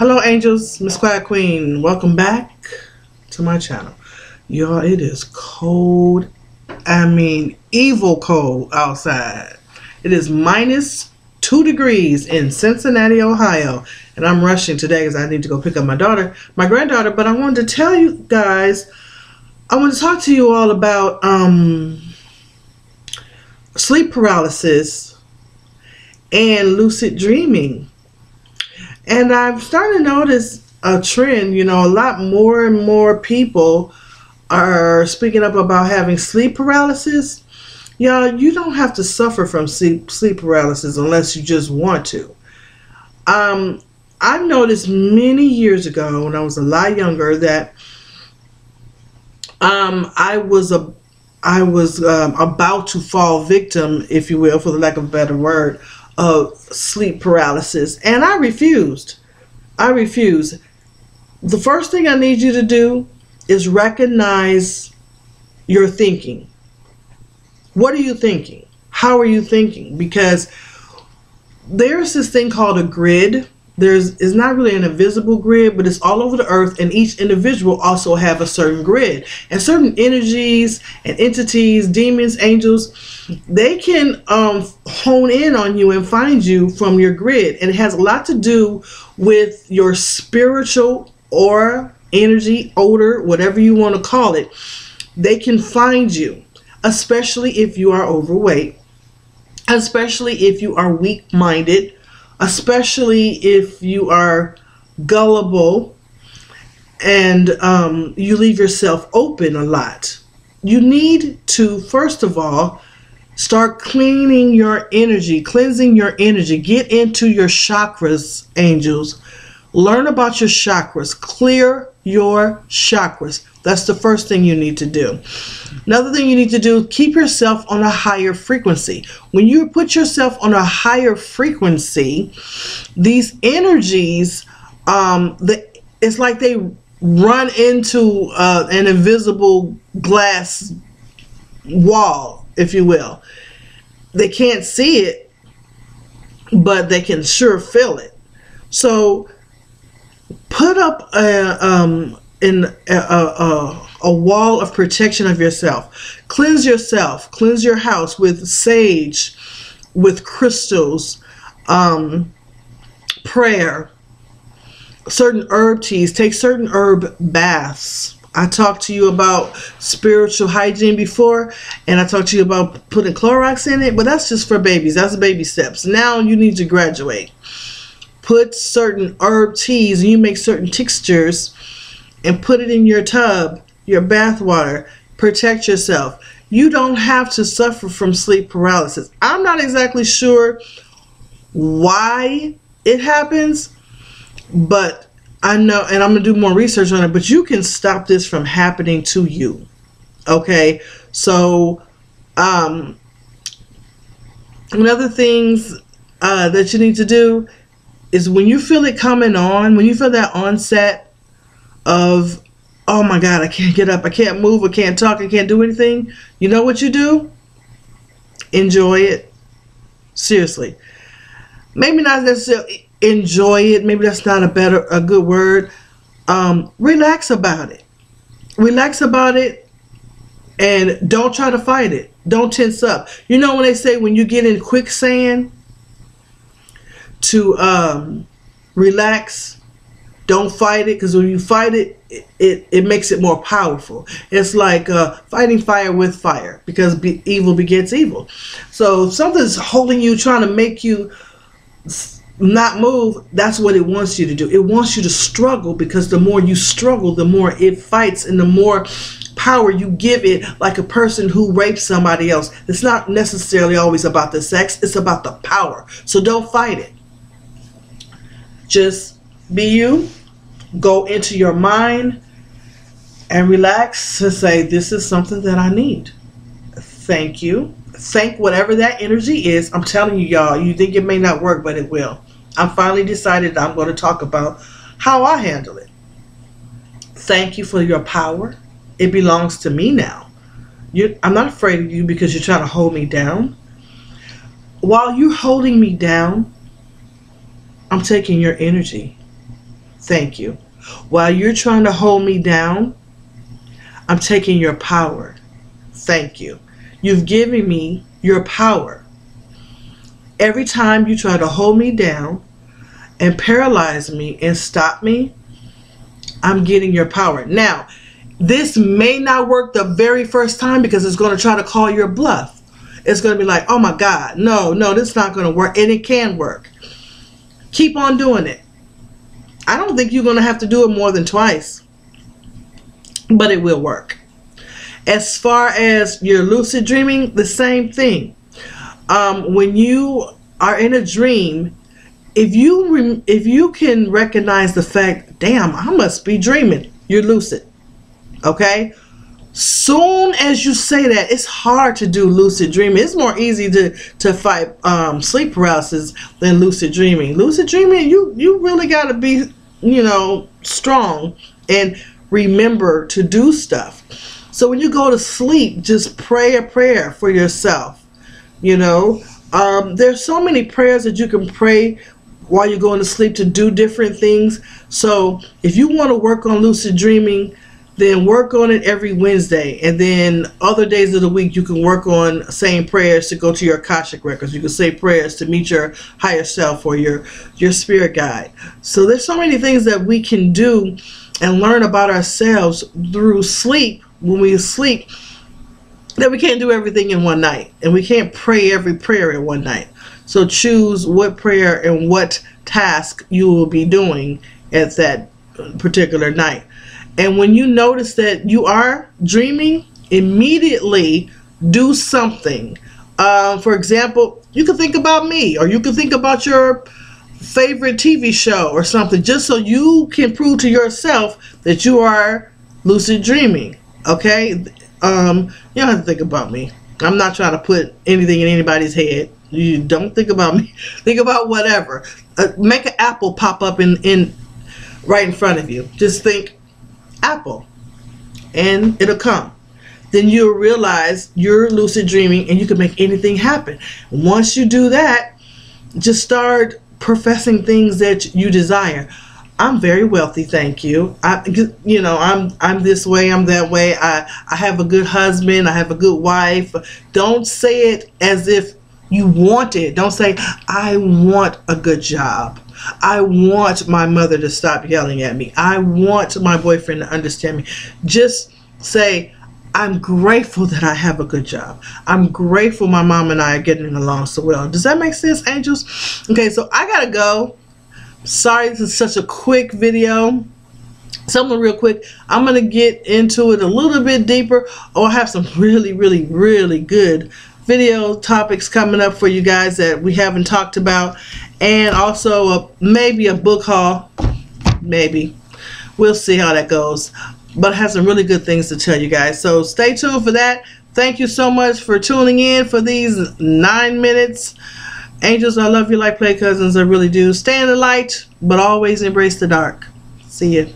Hello angels, Miss Quiet Queen. Welcome back to my channel. Y'all, it is cold. I mean, evil cold outside. It is -2 degrees in Cincinnati, Ohio. And I'm rushing today because I need to go pick up my granddaughter. But I wanted to tell you guys, I want to talk to you all about sleep paralysis and lucid dreaming. And I'm starting to notice a trend, a lot more and more people are speaking up about having sleep paralysis. Y'all, you don't have to suffer from sleep paralysis unless you just want to. I've noticed many years ago when I was a lot younger that I was about to fall victim, if you will, for the lack of a better word, of sleep paralysis, and I refused. The first thing I need you to do is recognize your thinking. What are you thinking? How are you thinking? Because there's this thing called a grid. It's not really an invisible grid, but it's all over the earth, and each individual also have a certain grid. And certain energies and entities, demons, angels, they can hone in on you and find you from your grid. And it has a lot to do with your spiritual aura, energy, odor, whatever you want to call it. They can find you, especially if you are overweight, especially if you are weak-minded, especially if you are gullible and you leave yourself open a lot. You need to, first of all, start cleaning your energy, cleansing your energy. Get into your chakras, angels. Learn about your chakras. Clear your chakras. That's the first thing you need to do. Another thing you need to do, keep yourself on a higher frequency. When you put yourself on a higher frequency, these energies, it's like they run into an invisible glass wall, if you will. They can't see it, but they can sure feel it. So put up a wall of protection of yourself. Cleanse yourself. Cleanse your house with sage, with crystals, prayer, certain herb teas. Take certain herb baths. I talked to you about spiritual hygiene before, and I talked to you about putting Clorox in it, but that's just for babies. That's baby steps. Now you need to graduate. Put certain herb teas, and you make certain tinctures and put it in your tub, your bath water. Protect yourself. You don't have to suffer from sleep paralysis. I'm not exactly sure why it happens, but I know, and I'm going to do more research on it, but you can stop this from happening to you. Okay? So, another things that you need to do is when you feel it coming on, when you feel that onset of, oh my God, I can't get up, I can't move, I can't talk, I can't do anything, you know what you do? Enjoy it. Seriously. Maybe not necessarily enjoy it, maybe that's not a good word. Relax about it. Relax about it, and don't try to fight it. Don't tense up. You know when they say when you get in quicksand to relax, don't fight it, because when you fight it, it makes it more powerful. It's like fighting fire with fire, because evil begets evil. So if something's holding you, trying to make you not move, that's what it wants you to do. It wants you to struggle, because the more you struggle, the more it fights, and the more power you give it, like a person who rapes somebody else. It's not necessarily always about the sex, it's about the power. So don't fight it. Just be you. Go into your mind and relax and say, this is something that I need. Thank you. Thank whatever that energy is. I'm telling you, y'all, you think it may not work, but it will. I finally decided I'm going to talk about how I handle it. Thank you for your power. It belongs to me now. I'm not afraid of you because you're trying to hold me down. While you're holding me down, I'm taking your energy. Thank you. While you're trying to hold me down, I'm taking your power. Thank you. You've given me your power. Every time you try to hold me down and paralyze me and stop me, I'm getting your power. Now, this may not work the very first time because it's going to try to call your bluff. It's going to be like, oh my God, no, this is not going to work. And it can work. Keep on doing it. I don't think you're going to have to do it more than twice, but it will work. As far as your lucid dreaming, the same thing. When you are in a dream, if you can recognize the fact, damn, I must be dreaming, you're lucid. Okay? Soon as you say that, it's hard to do lucid dreaming. It's more easy to fight sleep paralysis than lucid dreaming. Lucid dreaming, you really got to be, strong and remember to do stuff. So when you go to sleep, just pray a prayer for yourself. There's so many prayers that you can pray while you're going to sleep to do different things. So if you want to work on lucid dreaming, then work on it every Wednesday. And then other days of the week, you can work on saying prayers to go to your Akashic records. You can say prayers to meet your higher self or your spirit guide. So there's so many things that we can do and learn about ourselves through sleep when we sleep, that we can't do everything in one night. And we can't pray every prayer in one night. So choose what prayer and what task you will be doing at that particular night. And when you notice that you are dreaming, immediately do something. For example, you can think about me, or you can think about your favorite TV show or something, just so you can prove to yourself that you are lucid dreaming. Okay? You don't have to think about me. I'm not trying to put anything in anybody's head. You don't think about me. Think about whatever. Make an apple pop up in right in front of you. Just think apple and it'll come. Then you'll realize you're lucid dreaming and you can make anything happen. Once you do that, just start professing things that you desire. I'm very wealthy, thank you. I'm this way, I'm that way. I have a good husband, I have a good wife. Don't say it as if you want it. Don't say, I want a good job. I want my mother to stop yelling at me. I want my boyfriend to understand me. Just say, I'm grateful that I have a good job. I'm grateful my mom and I are getting along so well. Does that make sense, angels? Okay, so I gotta go. Sorry this is such a quick video. Something real quick. I'm gonna get into it a little bit deeper. I have some really good video topics coming up for you guys that we haven't talked about, and also maybe a book haul. Maybe we'll see how that goes, but I have some really good things to tell you guys, so stay tuned for that. Thank you so much for tuning in for these 9 minutes. Angels, I love you like play cousins. I really do. Stay in the light, but always embrace the dark. See you.